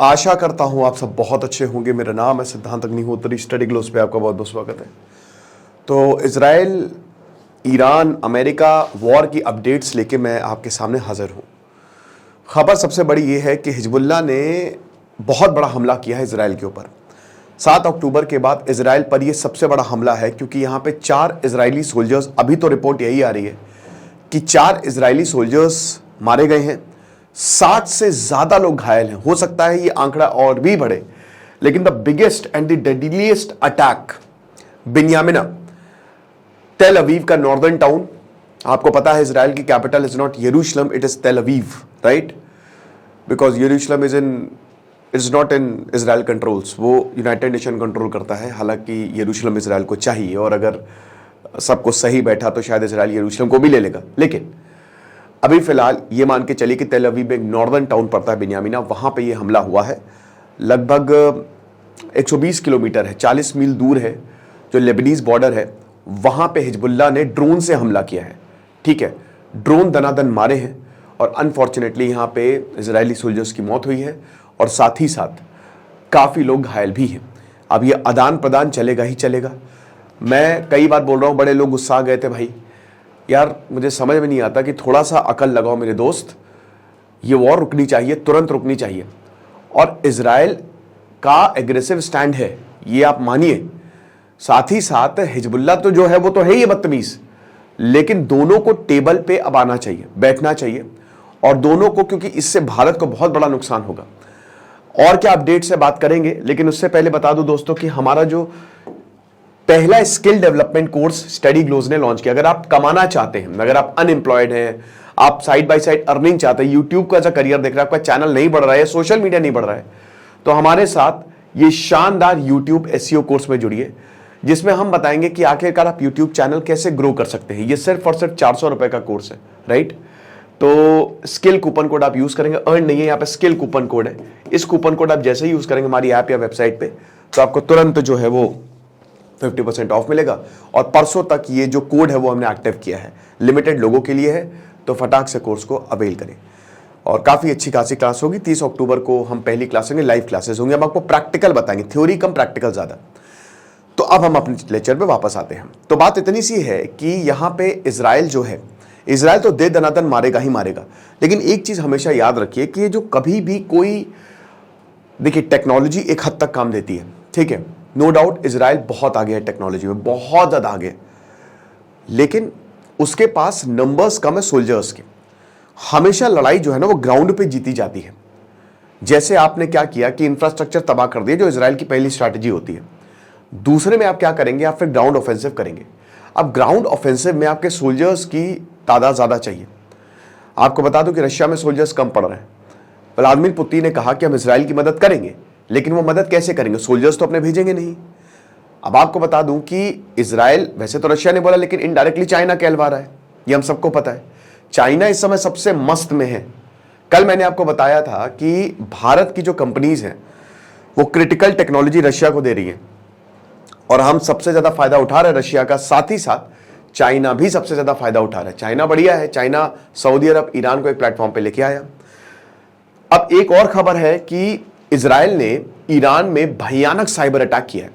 आशा करता हूं आप सब बहुत अच्छे होंगे। मेरा नाम है सिद्धांत अग्निहोत्री, स्टडी ग्लोस पे आपका बहुत बहुत स्वागत है। तो इजराइल, ईरान, अमेरिका वॉर की अपडेट्स लेके मैं आपके सामने हाजिर हूं। खबर सबसे बड़ी ये है कि हिजबुल्लाह ने बहुत बड़ा हमला किया है इजराइल के ऊपर। 7 अक्टूबर के बाद इजराइल पर यह सबसे बड़ा हमला है, क्योंकि यहाँ पे 4 इजरायली सोल्जर्स, अभी तो रिपोर्ट यही आ रही है कि 4 इजरायली सोल्जर्स मारे गए हैं, 60 से ज्यादा लोग घायल हैं। हो सकता है ये आंकड़ा और भी बढ़े, लेकिन the biggest and the deadliest attack Binyamina, Tel Aviv का नॉर्दर्न टाउन, आपको पता है इजराइल की capital is not Jerusalem, it is Tel Aviv, right? Because Jerusalem is not in Israel controls, वो यूनाइटेड नेशन कंट्रोल करता है। हालांकि यरूशलेम इजराइल को चाहिए, और अगर सब कुछ सही बैठा तो शायद इजराइल यरूशलेम को भी ले लेगा। लेकिन अभी फिलहाल ये मान के चलिए कि तेल अवीव में एक नॉर्दर्न टाउन पड़ता है बिन्यामिना, वहां पे ये हमला हुआ है। लगभग 120 किलोमीटर है, 40 मील दूर है जो लेबनीज बॉर्डर है, वहां पे हिजबुल्लाह ने ड्रोन से हमला किया है। ठीक है, ड्रोन दनादन मारे हैं, और अनफॉर्चुनेटली यहाँ पे इजरायली सोल्जर्स की मौत हुई है, और साथ ही साथ काफ़ी लोग घायल भी हैं। अब ये आदान प्रदान चलेगा ही चलेगा। मैं कई बार बोल रहा हूँ, बड़े लोग गुस्सा गए थे, भाई यार मुझे समझ में नहीं आता कि थोड़ा सा अकल लगाओ मेरे दोस्त, ये वॉर रुकनी चाहिए, तुरंत रुकनी चाहिए। और इजराइल का एग्रेसिव स्टैंड है, ये आप मानिए। साथ ही साथ हिजबुल्लाह तो जो है वो तो है ही बदतमीज, लेकिन दोनों को टेबल पे अब आना चाहिए, बैठना चाहिए, और दोनों को, क्योंकि इससे भारत को बहुत बड़ा नुकसान होगा। और क्या अपडेट से बात करेंगे, लेकिन उससे पहले बता दूं दोस्तों कि हमारा जो पहला skill development course study glows ने लॉन्च किया। अगर आप कमाना चाहते हैं, अगर आप अनएम्प्लॉयड हैं, आप साइड बाय साइड अर्निंग चाहते हैं, यूट्यूब का एज अ करियर देख रहे हैं, आपका चैनल नहीं बढ़ रहा है, सोशल मीडिया नहीं बढ़ रहा है, तो हमारे साथ ये शानदार यूट्यूब एसईओ कोर्स में जुड़िए, जिसमें हम बताएंगे कि आखिरकार आप यूट्यूब चैनल कैसे ग्रो कर सकते हैं। ये सिर्फ और सिर्फ 400 रुपए का कोर्स है, राइट? तो स्किल कूपन कोड आप यूज करेंगे, अर्न नहीं है, यहाँ पे स्किल कूपन कोड है। इस कूपन कोड आप जैसे ही यूज करेंगे हमारी ऐप या वेबसाइट पे, तो आपको तुरंत जो है वो 50% ऑफ मिलेगा। और परसों तक ये जो कोड है वो हमने एक्टिव किया है, लिमिटेड लोगों के लिए है, तो फटाक से कोर्स को अवेल करें। और काफ़ी अच्छी खासी क्लास होगी। 30 अक्टूबर को हम पहली क्लास होंगे, लाइव क्लासेस होंगे, हम आपको प्रैक्टिकल बताएंगे, थ्योरी कम प्रैक्टिकल ज़्यादा। तो अब हम अपने लेक्चर पे वापस आते हैं। तो बात इतनी सी है कि यहाँ पे इजराइल जो है, इजराइल तो दे दनादन मारेगा ही मारेगा, लेकिन एक चीज़ हमेशा याद रखिए कि ये जो कभी भी कोई, देखिए टेक्नोलॉजी एक हद तक काम देती है, ठीक है, नो डाउट इजराइल बहुत आगे है टेक्नोलॉजी में, बहुत ज़्यादा आगे, लेकिन उसके पास नंबर्स कम है सोल्जर्स के। हमेशा लड़ाई जो है ना वो ग्राउंड पे जीती जाती है। जैसे आपने क्या किया कि इंफ्रास्ट्रक्चर तबाह कर दिया, जो इजराइल की पहली स्ट्रैटेजी होती है। दूसरे में आप क्या करेंगे, आप फिर ग्राउंड ऑफेंसिव करेंगे। अब ग्राउंड ऑफेंसिव में आपके सोल्जर्स की तादाद ज़्यादा चाहिए। आपको बता दूं कि रशिया में सोल्जर्स कम पड़ रहे हैं। व्लादिमीर पुतिन ने कहा कि हम इजराइल की मदद करेंगे, लेकिन वो मदद कैसे करेंगे, सोल्जर्स तो अपने भेजेंगे नहीं। अब आपको बता दूं कि इजराइल, वैसे तो रशिया ने बोला, लेकिन इनडायरेक्टली चाइना कहलवा रहा है, ये हम सबको पता है। चाइना इस समय सबसे मस्त में है। कल मैंने आपको बताया था कि भारत की जो कंपनीज हैं वो क्रिटिकल टेक्नोलॉजी रशिया को दे रही हैं, और हम सबसे ज्यादा फायदा उठा रहे हैं रशिया का। साथ ही साथ चाइना भी सबसे ज्यादा फायदा उठा रहा है। चाइना बढ़िया है, चाइना सऊदी अरब, ईरान को एक प्लेटफॉर्म पे लेके आया। अब एक और खबर है कि इजराइल ने ईरान में भयानक साइबर अटैक किया है।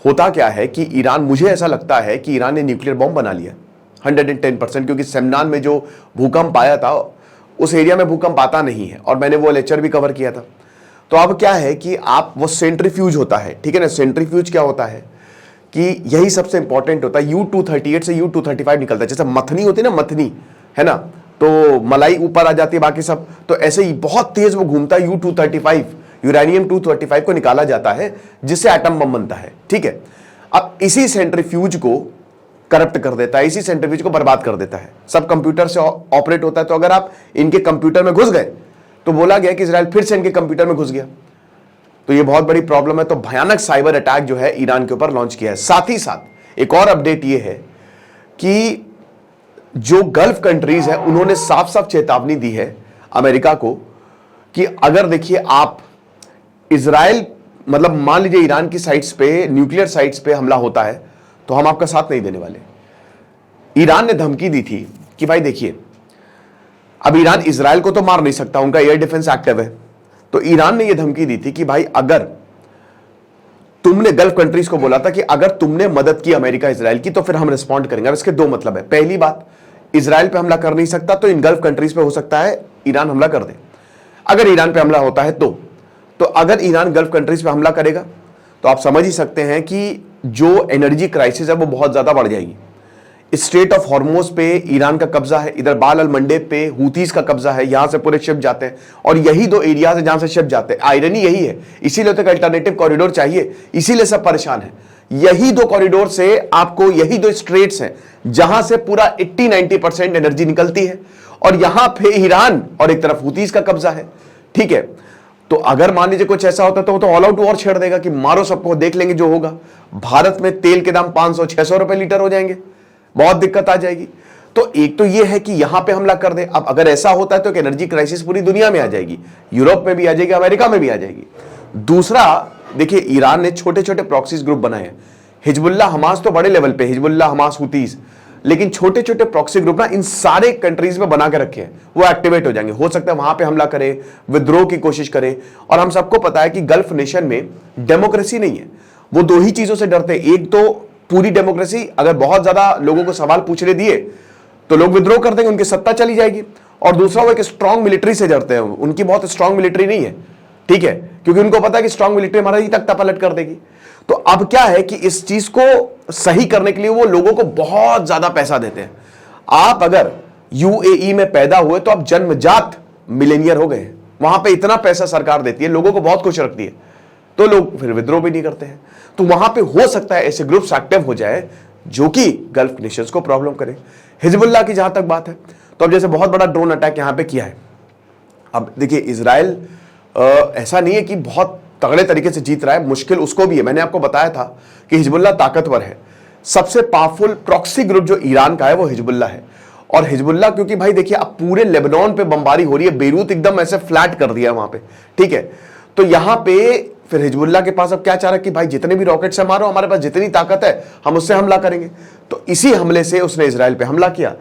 होता क्या है कि ईरान, मुझे ऐसा लगता है कि ईरान ने न्यूक्लियर बॉम्ब बना लिया 110%, क्योंकि सेमनान में जो भूकंप आया था उस एरिया में भूकंप आता नहीं है, और मैंने वो लेक्चर भी कवर किया था। तो अब क्या है कि आप, वो सेंट्रीफ्यूज होता है, ठीक है ना। सेंट्रीफ्यूज क्या होता है कि यही सबसे इंपॉर्टेंट होता है। U-238 से U-235 निकलता है, जैसे मथनी होती है ना, मथनी है ना, तो मलाई ऊपर आ जाती है, बाकी सब तो ऐसे ही बहुत तेज वो घूमता है। U-235, यूरेनियम 235 को निकाला जाता है, जिससे एटम बम बनता है, ठीक है। अब इसी सेंट्रीफ्यूज को करप्ट कर देता है, इसी सेंट्रीफ्यूज को बर्बाद कर देता है। सब कंप्यूटर से ऑपरेट होता है, तो अगर आप इनके कंप्यूटर में घुस गए तो बोला गया कि इजराइल फिर से इनके कंप्यूटर में घुस गया, तो ये बहुत बड़ी प्रॉब्लम है। तो भयानक साइबर अटैक जो है ईरान के ऊपर लॉन्च किया है। साथ ही साथ एक और अपडेट ये है कि जो गल्फ कंट्रीज है उन्होंने साफ साफ चेतावनी दी है अमेरिका को कि अगर देखिए आप इजराइल, मतलब मान लीजिए ईरान की साइट्स पे, न्यूक्लियर साइट्स पे हमला होता है, तो हम आपका साथ नहीं देने वाले। ईरान ने धमकी दी थी कि भाई देखिए, अब ईरान इजराइल को तो मार नहीं सकता, उनका एयर डिफेंस एक्टिव है, तो ईरान ने यह धमकी दी थी कि भाई अगर तुमने गल्फ कंट्रीज को बोला था कि अगर तुमने मदद की अमेरिका इजराइल की तो फिर हम रिस्पॉन्ड करेंगे। अब इसके दो मतलब है। पहली बात, इजराइल पे हमला कर नहीं सकता तो इन गल्फ कंट्रीज पे हो सकता है ईरान हमला कर दे। अगर ईरान पे हमला होता है तो अगर ईरान गल्फ कंट्रीज पे हमला करेगा तो आप समझ ही सकते हैं कि जो एनर्जी क्राइसिस है वो बहुत ज्यादा बढ़ जाएगी। स्ट्रेट ऑफ हॉर्मोज पे ईरान का कब्जा है, इधर बाल अल मंडेब पे हूतीज का कब्जा है, यहां से पूरे शिप जाते हैं और यही दो एरियाज है जहां से शिप जाते हैं। आयरनी यही है, इसीलिए तो अल्टरनेटिव कॉरिडोर चाहिए, इसीलिए सब परेशान है। यही दो कॉरिडोर से आपको, यही दो स्ट्रेट्स हैं जहां से पूरा 80-90% एनर्जी निकलती है और यहां पे ईरान और एक तरफ हूतीज का कब्जा है। ठीक है, तो अगर मान लीजिए कुछ ऐसा होता तो ऑल आउट वॉर छेड़ देगा कि मारो सबको, देख लेंगे जो होगा। भारत में तेल के दाम 500-600 रुपए लीटर हो जाएंगे, बहुत दिक्कत आ जाएगी। तो एक तो ये है कि यहां पे हमला कर दे। अब अगर ऐसा होता है तो एक एनर्जी क्राइसिस पूरी दुनिया में आ जाएगी, यूरोप में भी आ जाएगी, अमेरिका में भी आ जाएगी। दूसरा, देखिए ईरान ने छोटे छोटे प्रॉक्सीज ग्रुप बनाए हैं, हिजबुल्लाह हमास तो बड़े लेवल पे, हिजबुल्लाह हमास हूतीज, लेकिन छोटे छोटे प्रॉक्सी ग्रुप ना इन सारे कंट्रीज में बना के रखे हैं, वो एक्टिवेट हो जाएंगे। हो सकता है वहां पे हमला करे, विद्रोह की कोशिश करे। और हम सबको पता है कि गल्फ नेशन में डेमोक्रेसी नहीं है, वो दो ही चीजों से डरते हैं। एक तो पूरी डेमोक्रेसी, अगर बहुत ज्यादा लोगों को सवाल पूछने दिए तो लोग विद्रोह कर देंगे, उनकी सत्ता चली जाएगी। और दूसरा, वो एक स्ट्रांग मिलिट्री से डरते हैं, उनकी बहुत स्ट्रांग मिलिट्री नहीं है, ठीक है, क्योंकि उनको पता है कि स्ट्रांग मिलिट्री हमारा ही तख्ता पलट कर देगी। तो अब क्या है कि इस चीज को सही करने के लिए वो लोगों को बहुत ज्यादा पैसा देते हैं। आप अगर यूएई में पैदा हुए तो आप जन्मजात मिलेनियर हो गए, वहां पे इतना पैसा सरकार देती है, लोगों को बहुत खुश रखती है, तो लोग फिर विद्रोह भी नहीं करते हैं। तो वहां पे हो सकता है ऐसे ग्रुप्स एक्टिव हो जाए जो कि गल्फ नेशंस को प्रॉब्लम करे। हिजबुल्लाह की जहां तक बात है, तो अब जैसे बहुत बड़ा ड्रोन अटैक यहां पे किया है। अब देखिए इजराइल ऐसा नहीं है कि बहुत तगड़े तरीके से जीत रहा है, मुश्किल उसको भी है। मैंने आपको बताया था कि हिजबुल्लाह ताकतवर है। सबसे पावरफुल प्रॉक्सी ग्रुप जो ईरान का है वो हिजबुल्लाह है। और हिजबुल्लाह, क्योंकि भाई देखिए अब पूरे लेबनान पे बमबारी हो रही है, बेरूत एकदम ऐसे फ्लैट कर दिया है वहां पे, ठीक है। तो यहां पे फिर हिजबुल्लाह के पास अब क्या चाह रहा है कि भाई जितने भी रॉकेट से मारो, हमारे पास जितनी ताकत है हम उससे हमला करेंगे। तो इसी हमले से उसने इजराइल पे हमला किया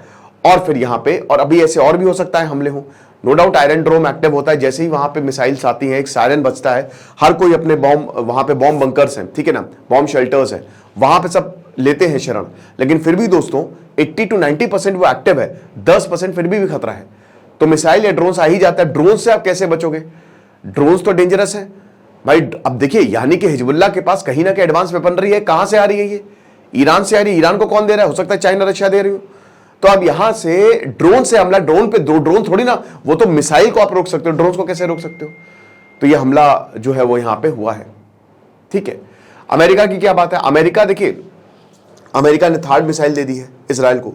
और फिर यहां पे, और अभी ऐसे और भी हो सकता है हमले हो, नो डाउट। आयरन ड्रोम एक्टिव होता है, जैसे ही वहां पे मिसाइल्स आती हैं एक सायरन बजता है, हर कोई अपने बॉम्ब, वहां पे बॉम्ब बंकर्स हैं, ठीक है ना, बॉम्ब शेल्टर्स हैं, वहां पे सब लेते हैं शरण। लेकिन फिर भी दोस्तों 80-90% वो एक्टिव है, 10% फिर भी खतरा है। तो मिसाइल या ड्रोन आ ही जाता है, ड्रोन से आप कैसे बचोगे? ड्रोन तो डेंजरस है भाई। अब देखिए, यानी कि हिजबुल्लाह के पास कहीं ना कहीं एडवांस वेपनरी है। कहां से आ रही है ये? ईरान से आ रही है। ईरान को कौन दे रहा है? हो सकता है चाइना रशिया दे रही हो। तो अब यहां से ड्रोन से हमला, ड्रोन पे दो ड्रोन थोड़ी ना, वो तो मिसाइल को आप रोक सकते हो, ड्रोन को कैसे रोक सकते हो? तो ये हमला जो है वो यहां पे हुआ है, ठीक है। अमेरिका की क्या बात है? अमेरिका, देखिए अमेरिका ने 3rd मिसाइल दे दी है इजराइल को,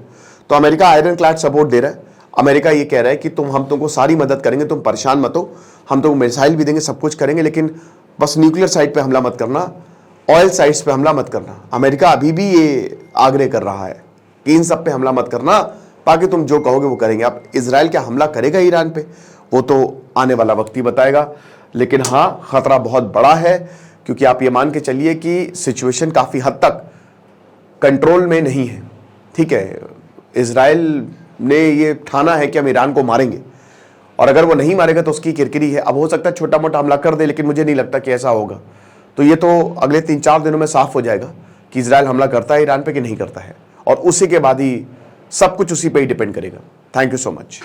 तो अमेरिका आयरन क्लैड सपोर्ट दे रहा है। अमेरिका ये कह रहा है कि हम तुमको सारी मदद करेंगे, तुम परेशान मत हो, हम तुमको मिसाइल भी देंगे, सब कुछ करेंगे, लेकिन बस न्यूक्लियर साइट पे हमला मत करना, ऑयल साइट्स पे हमला मत करना। अमेरिका अभी भी ये आग्रह कर रहा है कि इन सब पे हमला मत करना, बाकी तुम जो कहोगे वो करेंगे। अब इजराइल क्या हमला करेगा ईरान पे, वो तो आने वाला वक्त ही बताएगा। लेकिन हाँ, खतरा बहुत बड़ा है, क्योंकि आप ये मान के चलिए कि सिचुएशन काफी हद तक कंट्रोल में नहीं है, ठीक है। इजराइल ने ये ठाना है कि हम ईरान को मारेंगे, और अगर वो नहीं मारेगा तो उसकी किरकिरी है। अब हो सकता है छोटा मोटा हमला कर दे, लेकिन मुझे नहीं लगता कि ऐसा होगा। तो ये तो अगले 3-4 दिनों में साफ हो जाएगा कि इजराइल हमला करता है ईरान पे कि नहीं करता है, और उसी के बाद ही सब कुछ उसी पे ही डिपेंड करेगा। Thank you so much.